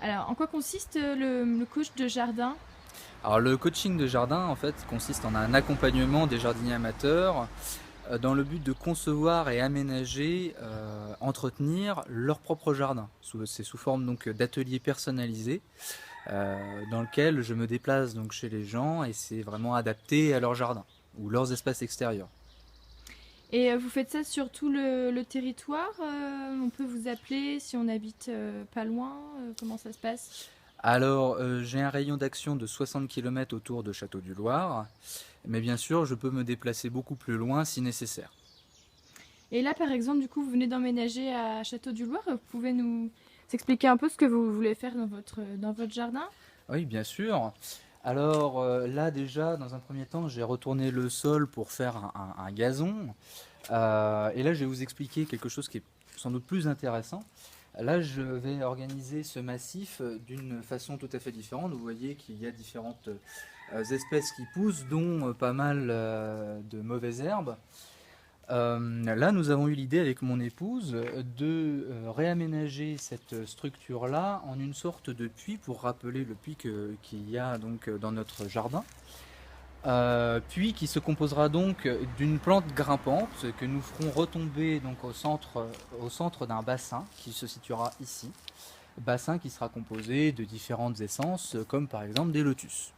Alors, en quoi consiste le coach de jardin? Alors le coaching de jardin en fait consiste en un accompagnement des jardiniers amateurs dans le but de concevoir et aménager, entretenir leur propre jardin. C'est sous forme donc d'ateliers personnalisés dans lequel je me déplace donc chez les gens et c'est vraiment adapté à leur jardin ou leurs espaces extérieurs. Et vous faites ça sur tout le territoire? On peut vous appeler si on habite pas loin? Comment ça se passe? Alors j'ai un rayon d'action de 60 km autour de Château-du-Loir, mais bien sûr je peux me déplacer beaucoup plus loin si nécessaire. Et là, par exemple, du coup, vous venez d'emménager à Château-du-Loir. Vous pouvez nous expliquer un peu ce que vous voulez faire dans votre jardin? Oui, bien sûr. Alors là déjà, dans un premier temps, j'ai retourné le sol pour faire un gazon. Et là, je vais vous expliquer quelque chose qui est sans doute plus intéressant. Là, je vais organiser ce massif d'une façon tout à fait différente. Vous voyez qu'il y a différentes espèces qui poussent, dont pas mal de mauvaises herbes. Là, nous avons eu l'idée avec mon épouse de réaménager cette structure-là en une sorte de puits pour rappeler le puits qu'il y a donc dans notre jardin. Puits qui se composera donc d'une plante grimpante que nous ferons retomber donc au centre d'un bassin qui se situera ici. Bassin qui sera composé de différentes essences comme par exemple des lotus.